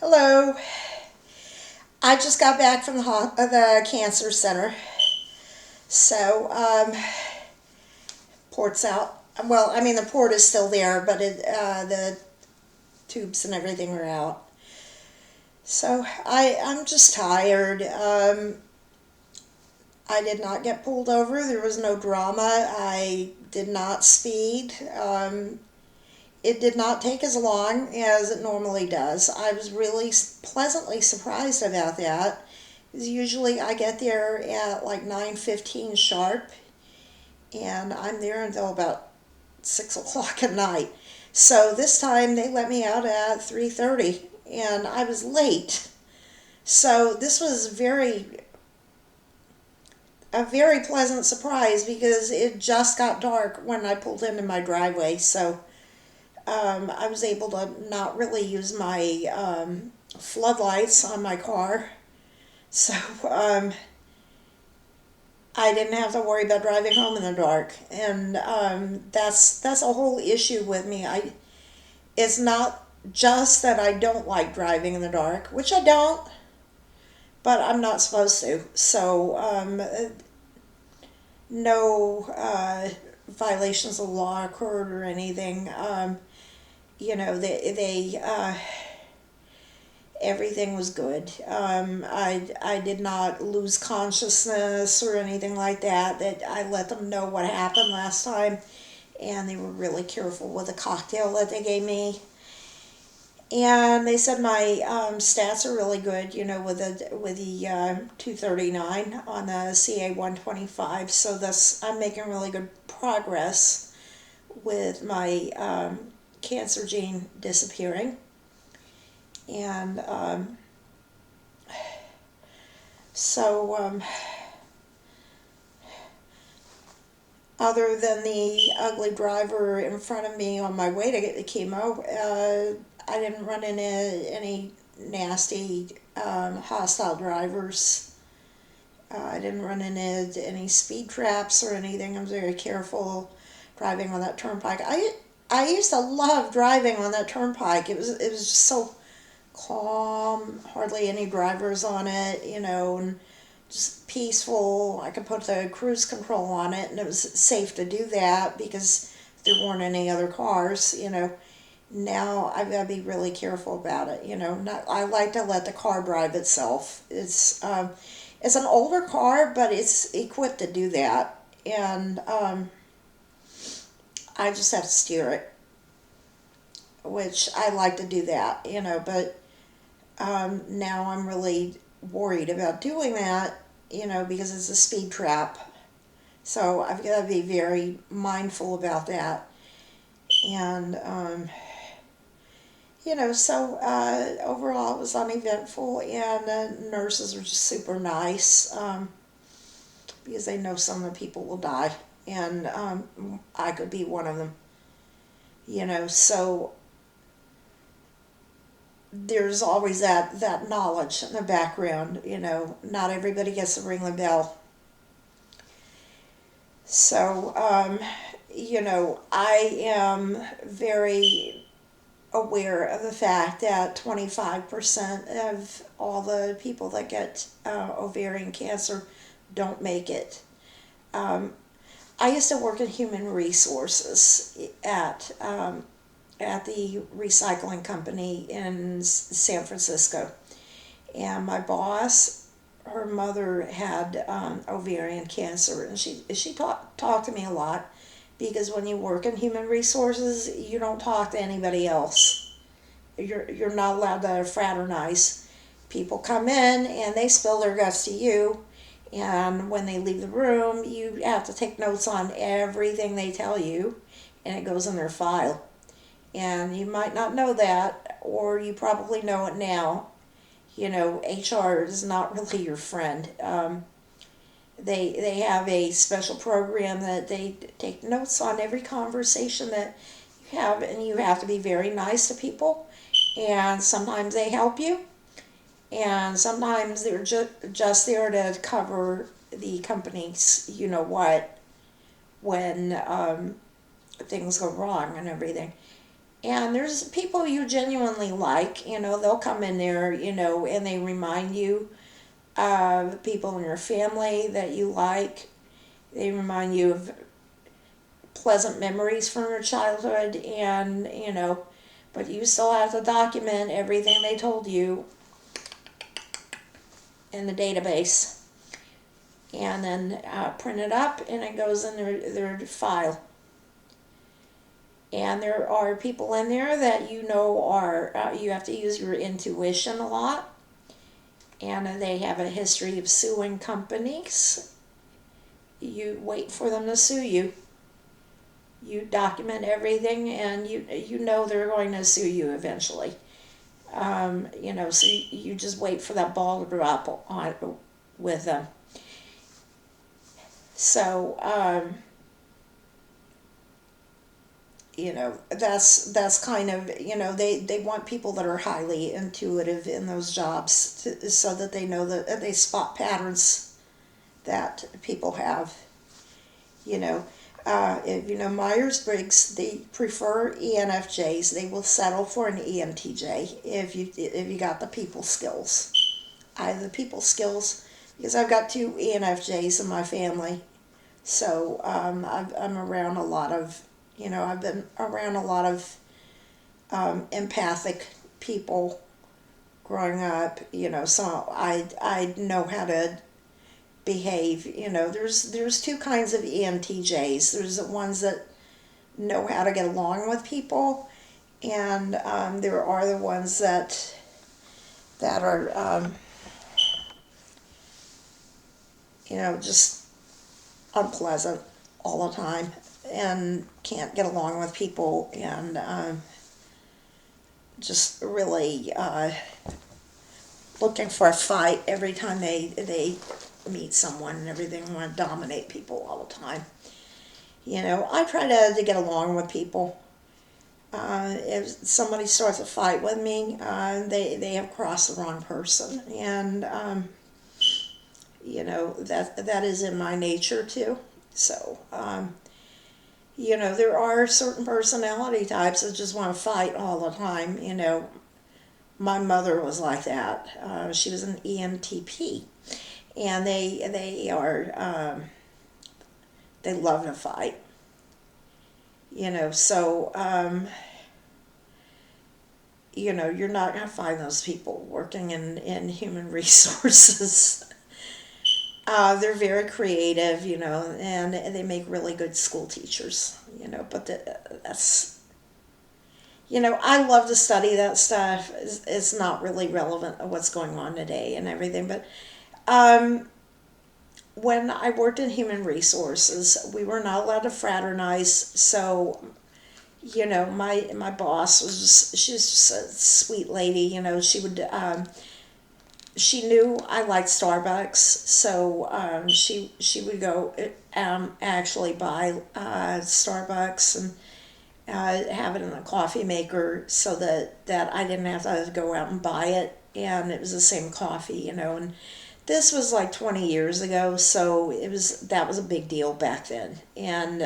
Hello. I just got back from the cancer center. So, port's out. Well, I mean, the port is still there, but the tubes and everything are out. So, I'm just tired. I did not get pulled over. There was no drama. I did not speed. It did not take as long as it normally does. I was really pleasantly surprised about that. Because usually I get there at like 9:15 sharp, and I'm there until about 6 o'clock at night. So this time they let me out at 3:30, and I was late. So this was a very pleasant surprise because it just got dark when I pulled into my driveway. So I was able to not really use my floodlights on my car. So I didn't have to worry about driving home in the dark, and that's a whole issue with me. It's not just that I don't like driving in the dark, which I don't, but I'm not supposed to. So no violations of law occurred or anything. They everything was good. I did not lose consciousness or anything like that. That I let them know what happened last time, and they were really careful with the cocktail that they gave me. And they said my stats are really good, with the 239 on the CA 125. So that's I'm making really good progress with my cancer gene disappearing. And so, other than the ugly driver in front of me on my way to get the chemo, I didn't run into any nasty, hostile drivers. I didn't run into any speed traps or anything. I was very careful driving on that turnpike. I used to love driving on that turnpike. It was just so calm, hardly any drivers on it, and just peaceful. I could put the cruise control on it, and it was safe to do that because there weren't any other cars. Now I've got to be really careful about it. Not I like to let the car drive itself. It's an older car, but it's equipped to do that, and I just have to steer it, which I like to do that. But now I'm really worried about doing that, because it's a speed trap. So I've got to be very mindful about that. And, so overall it was uneventful, and the nurses were just super nice, because they know some of the people will die, and I could be one of them. So there's always that knowledge in the background. Not everybody gets to ring the bell. So I am very aware of the fact that 25% of all the people that get ovarian cancer don't make it. um, I used to work in human resources at the recycling company in San Francisco. And my boss, her mother had ovarian cancer, and she talked to me a lot because when you work in human resources, you don't talk to anybody else. You're not allowed to fraternize. People come in and they spill their guts to you, and when they leave the room, you have to take notes on everything they tell you, and it goes in their file. And you might not know that, or you probably know it now. HR is not really your friend. They have a special program that they take notes on every conversation that you have, and you have to be very nice to people. And sometimes they help you, and sometimes they're just there to cover the company's, what, when things go wrong and everything. And there's people you genuinely like, they'll come in there, and they remind you of people in your family that you like. They remind you of pleasant memories from your childhood, and, but you still have to document everything they told you in the database, and then print it up, and it goes in their file. And there are people in there that are, you have to use your intuition a lot, and they have a history of suing companies. You wait for them to sue you. You document everything, and you know they're going to sue you eventually. So you just wait for that ball to drop on with them. So that's kind of, they want people that are highly intuitive in those jobs so that they know that they spot patterns that people have. you know if Myers-Briggs, they prefer ENFJs. They will settle for an ENTJ if you got the people skills. I have the people skills because I've got two ENFJs in my family. So I'm around a lot of, I've been around a lot of empathic people growing up. So I know how to behave. There's two kinds of ENTJs. There's the ones that know how to get along with people, and there are the ones that are just unpleasant all the time and can't get along with people, and just really looking for a fight every time they meet someone and everything, want to dominate people all the time. I try to get along with people. If somebody starts a fight with me, they have crossed the wrong person, and that is in my nature too. So there are certain personality types that just want to fight all the time. My mother was like that. She was an ENTP, and they are they love to fight. So you're not going to find those people working in human resources. They're very creative, and they make really good school teachers, but that's, I love to study that stuff. It's not really relevant to what's going on today and everything, but when I worked in human resources, we were not allowed to fraternize, so my boss she's just a sweet lady. She knew I liked Starbucks, so she would go actually buy Starbucks and have it in a coffee maker so that I didn't have to go out and buy it, and it was the same coffee, and this was like 20 years ago, so that was a big deal back then. And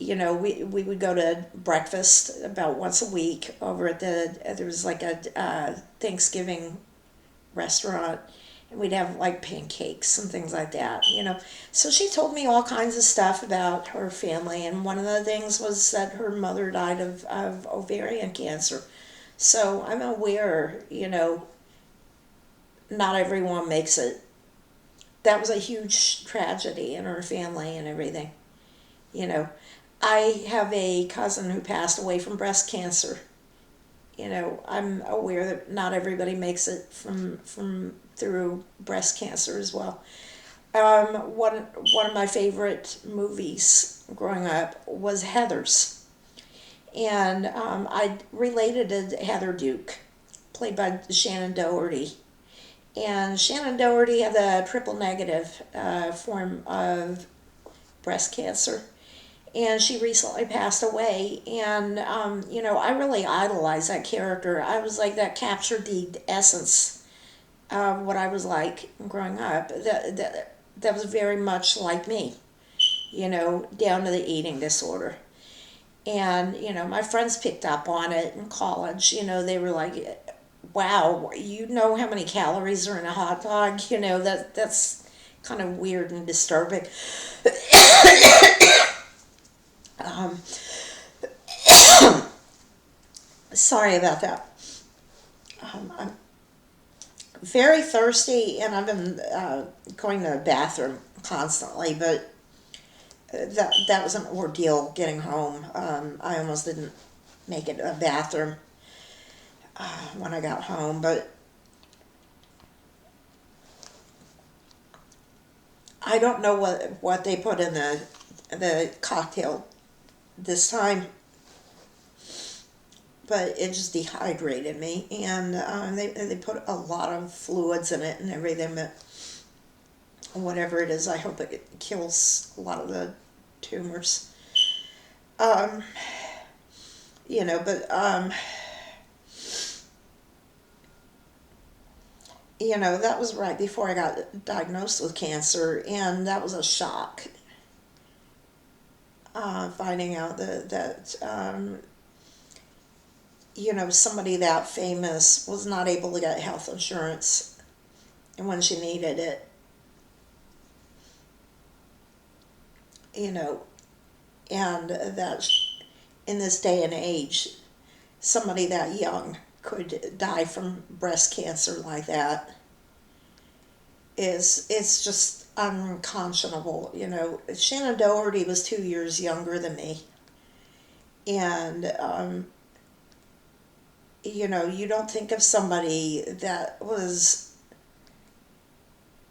we would go to breakfast about once a week over at there was like a Thanksgiving restaurant, and we'd have like pancakes and things like that. So she told me all kinds of stuff about her family, and one of the things was that her mother died of ovarian cancer. So I'm aware, not everyone makes it. That was a huge tragedy in her family and everything. you know I have a cousin who passed away from breast cancer. I'm aware that not everybody makes it from through breast cancer as well. One of my favorite movies growing up was Heathers, and I related to Heather Duke, played by Shannon Doherty. And Shannon Doherty had the triple negative form of breast cancer, and she recently passed away. And I really idolized that character. I was like, that captured the essence of what I was like growing up. That was very much like me, down to the eating disorder. And, my friends picked up on it in college. They were like, wow, you know how many calories are in a hot dog? That's kind of weird and disturbing. Um, Sorry about that. I'm very thirsty, and I've been going to the bathroom constantly, but that was an ordeal getting home. I almost didn't make it a bathroom when I got home, but I don't know what they put in the cocktail this time, but it just dehydrated me, and they put a lot of fluids in it and everything. But whatever it is, I hope it kills a lot of the tumors. Um, but that was right before I got diagnosed with cancer, and that was a shock. Finding out that somebody that famous was not able to get health insurance when she needed it. You know, and that in this day and age, somebody that young could die from breast cancer like that is it's just unconscionable. Shannon Doherty was 2 years younger than me, and you don't think of somebody that was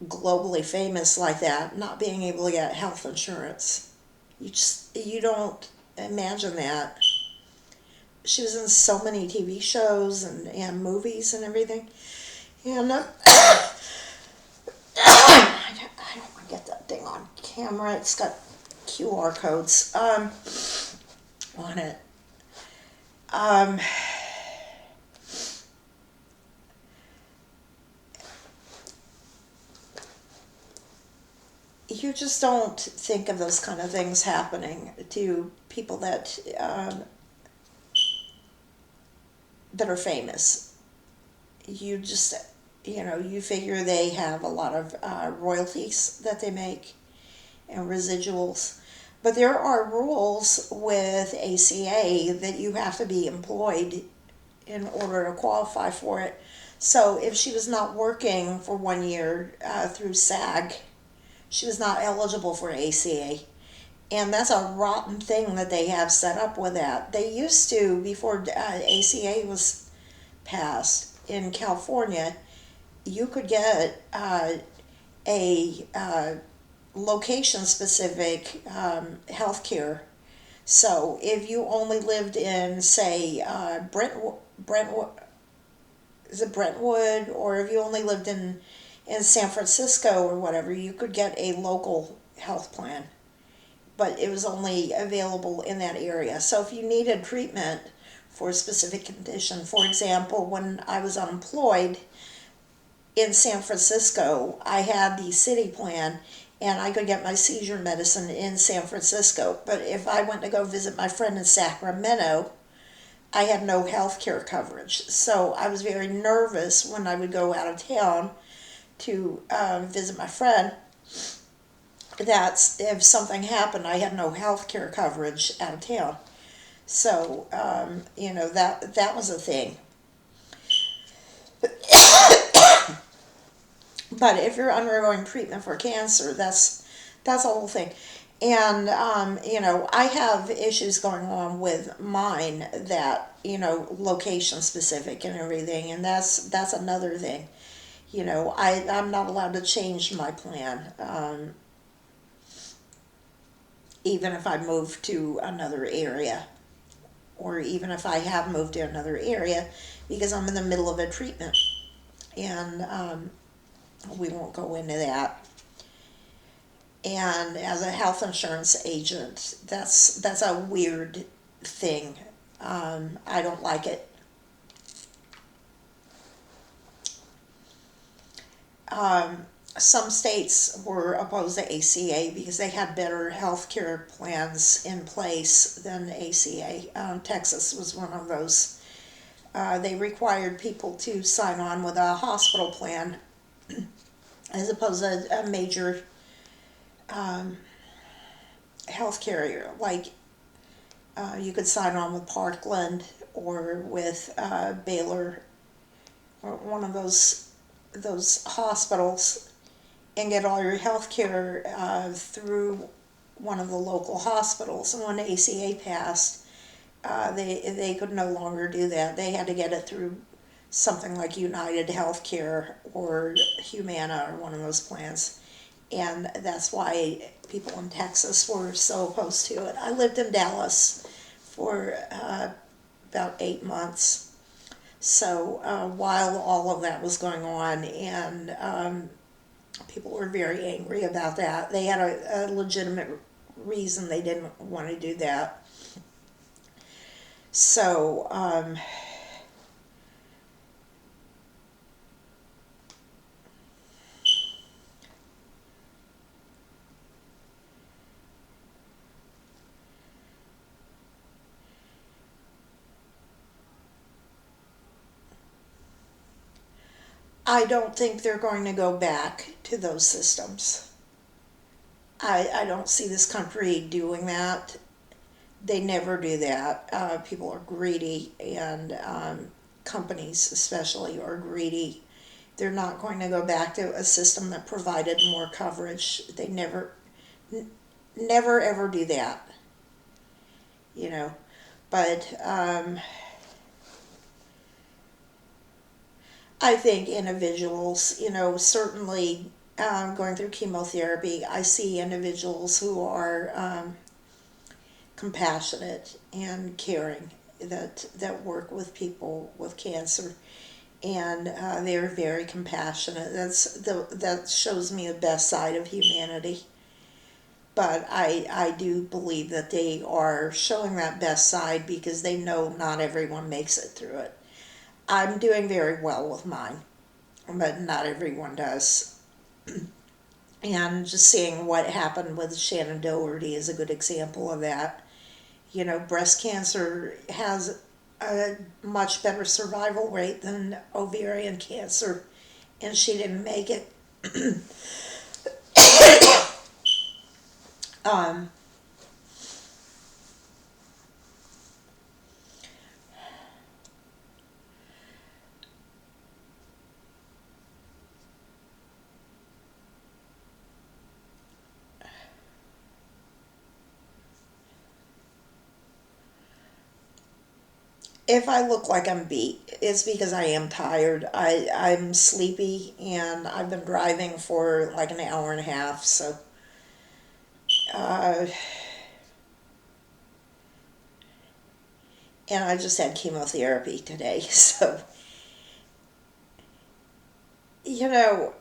globally famous like that not being able to get health insurance. You don't imagine that. She was in so many TV shows and movies and everything. And I don't want to get that thing on camera. It's got QR codes on it. Um, you just don't think of those kind of things happening to people that are famous. You just, you figure they have a lot of royalties that they make and residuals. But there are rules with ACA that you have to be employed in order to qualify for it. So if she was not working for 1 year through SAG, she was not eligible for ACA. And that's a rotten thing that they have set up with that. They used to, before ACA was passed in California, you could get a location specific health care. So if you only lived in, say, Brentwood, is it Brentwood, or if you only lived in San Francisco or whatever, you could get a local health plan, but it was only available in that area. So if you needed treatment for a specific condition, for example, when I was unemployed in San Francisco, I had the city plan, and I could get my seizure medicine in San Francisco. But if I went to go visit my friend in Sacramento, I had no health care coverage. So I was very nervous when I would go out of town to visit my friend, that if something happened, I had no health care coverage out of town. So, that was a thing. But if you're undergoing treatment for cancer, that's the whole thing. And I have issues going on with mine that location specific and everything, and that's another thing. I'm not allowed to change my plan, even if I move to another area, or even if I have moved to another area, because I'm in the middle of a treatment, and we won't go into that. And as a health insurance agent, that's a weird thing. I don't like it. Um, some states were opposed to ACA because they had better health care plans in place than ACA. Texas was one of those. They required people to sign on with a hospital plan as opposed to a major health carrier. Like you could sign on with Parkland or with Baylor or one of those hospitals and get all your health care through one of the local hospitals. And when ACA passed, they could no longer do that. They had to get it through something like United Healthcare or Humana or one of those plans. And that's why people in Texas were so opposed to it. I lived in Dallas for about 8 months. So while all of that was going on, and people were very angry about that, they had a legitimate reason they didn't want to do that. So I don't think they're going to go back to those systems. I don't see this country doing that. They never do that. People are greedy, and companies especially are greedy. They're not going to go back to a system that provided more coverage. They never ever do that, you know. But I think individuals, certainly going through chemotherapy, I see individuals who are compassionate and caring that work with people with cancer, and they're very compassionate. That shows me the best side of humanity. But I do believe that they are showing that best side because they know not everyone makes it through it. I'm doing very well with mine, but not everyone does. And just seeing what happened with Shannon Doherty is a good example of that. Breast cancer has a much better survival rate than ovarian cancer, and she didn't make it. um, if I look like I'm beat, it's because I am tired. I'm sleepy, and I've been driving for like an hour and a half, so uh, and I just had chemotherapy today. So, you know,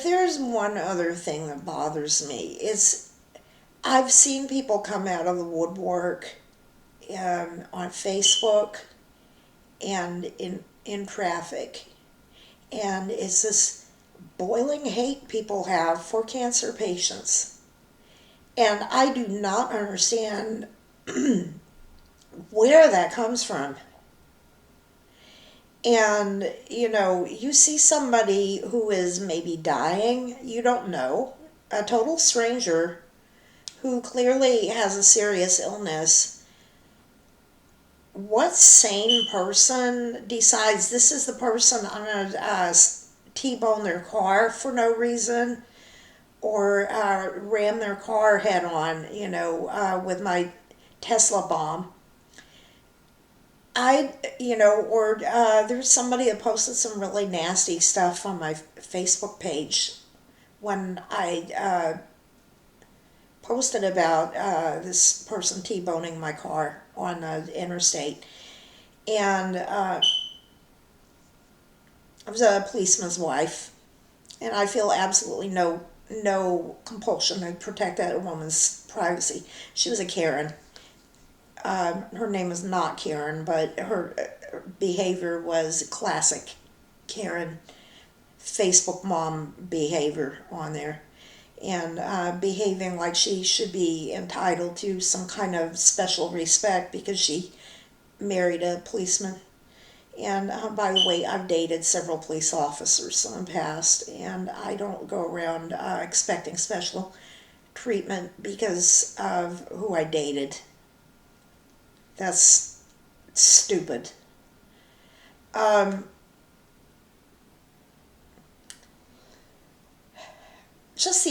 there's one other thing that bothers me. I've seen people come out of the woodwork on Facebook and in traffic, and it's this boiling hate people have for cancer patients. And I do not understand where that comes from. And, you see somebody who is maybe dying, you don't know, a total stranger who clearly has a serious illness. What sane person decides this is the person I'm going to T-bone their car for no reason, or ram their car head on, with my Tesla bomb? Or there's somebody that posted some really nasty stuff on my Facebook page when I posted about this person T-boning my car on the interstate. And I was a policeman's wife, and I feel absolutely no no compulsion to protect that woman's privacy. She was a Karen. Her name was not Karen, but her behavior was classic Karen Facebook mom behavior on there, and behaving like she should be entitled to some kind of special respect because she married a policeman. And by the way, I've dated several police officers in the past, and I don't go around expecting special treatment because of who I dated. That's stupid. Um, just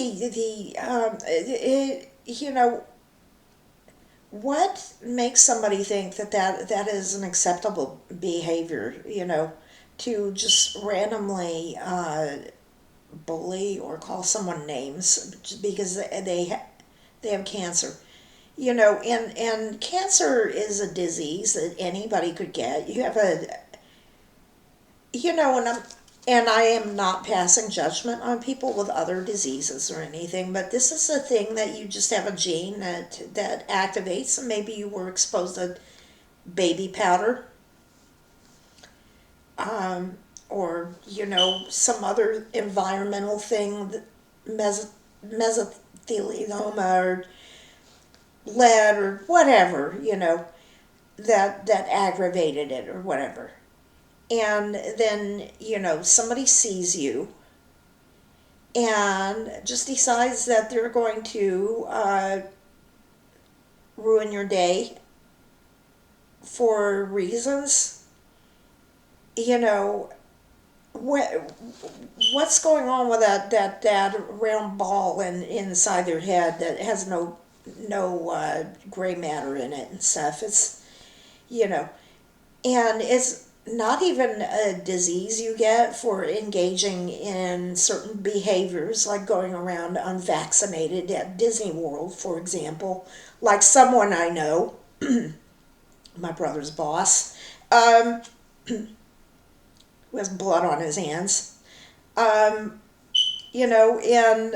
what makes somebody think that is an acceptable behavior, to just randomly bully or call someone names because they have cancer. And cancer is a disease that anybody could get. You have a you know and I'm and I am not passing judgment on people with other diseases or anything, but this is a thing that you just have a gene that activates, and maybe you were exposed to baby powder, or some other environmental thing, mesothelioma or lead or whatever, that aggravated it or whatever. And then, somebody sees you and just decides that they're going to ruin your day for reasons. you know what what's going on with that round ball inside their head that has no gray matter in it and stuff. It's you know and it's not even a disease you get for engaging in certain behaviors like going around unvaccinated at Disney World, for example, like someone I know, my brother's boss, um, who has blood on his hands, um, and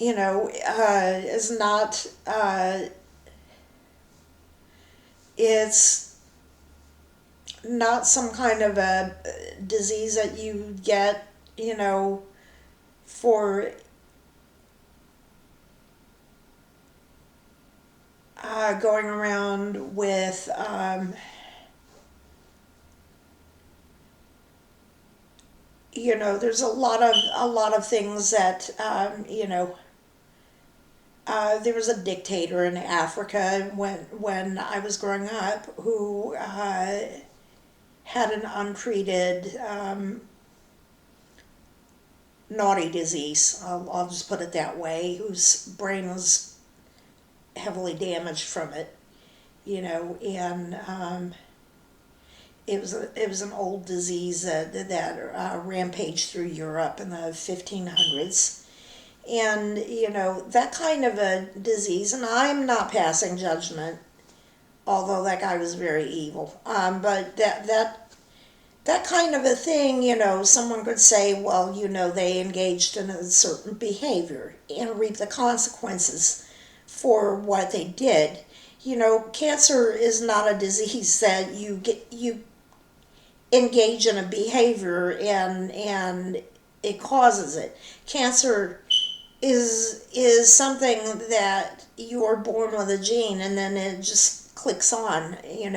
is not. It's not some kind of a disease that you get, for going around with, there's a lot of things that, there was a dictator in Africa when I was growing up who had an untreated naughty disease. I'll just put it that way. Whose brain was heavily damaged from it, and it was an old disease that rampaged through Europe in the 1500s. And that kind of a disease, and I'm not passing judgment, although that guy was very evil. But that kind of a thing, someone could say, well, they engaged in a certain behavior and reap the consequences for what they did. Cancer is not a disease that you engage in a behavior and it causes it. Cancer is something that you're born with a gene and then it just clicks on, and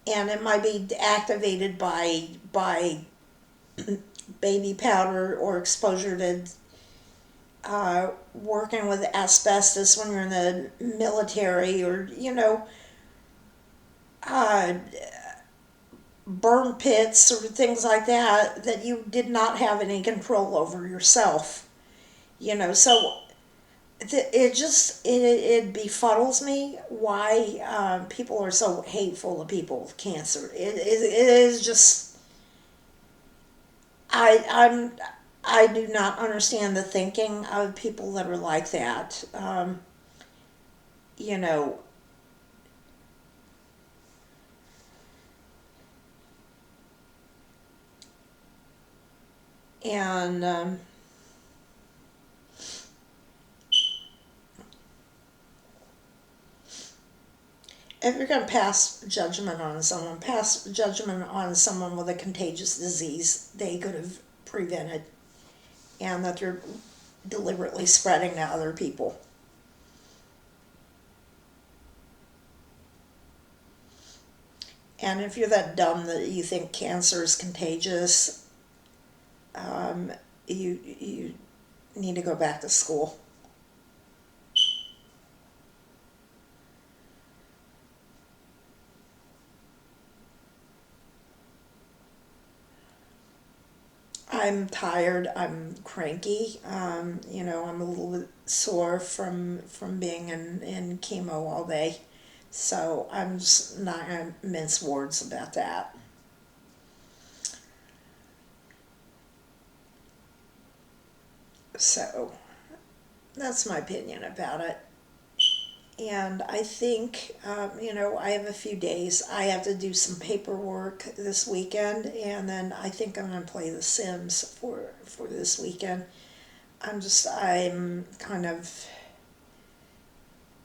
it might be activated by baby powder or exposure to working with asbestos when you're in the military, or uh, burn pits or things like that you did not have any control over yourself. So it befuddles me why people are so hateful to people with cancer. It is just I'm I do not understand the thinking of people that are like that. You know, And if you're going to pass judgment on someone with a contagious disease they could have prevented and that they're deliberately spreading to other people. And if you're that dumb that you think cancer is contagious, um, you need to go back to school. I'm tired. I'm cranky. I'm a little bit sore from being in chemo all day, so I'm just not gonna mince words about that. So that's my opinion about it. And I think, I have a few days. I have to do some paperwork this weekend, and then I think I'm going to play The Sims for this weekend. I'm kind of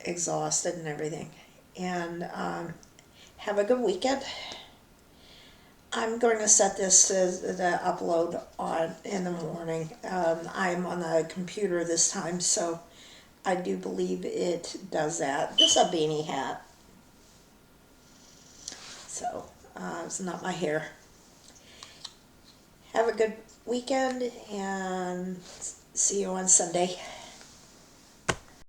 exhausted and everything. And have a good weekend. I'm going to set this to upload on in the morning. I'm on the computer this time, so I do believe it does that. Just a beanie hat. So it's not my hair. Have a good weekend and see you on Sunday.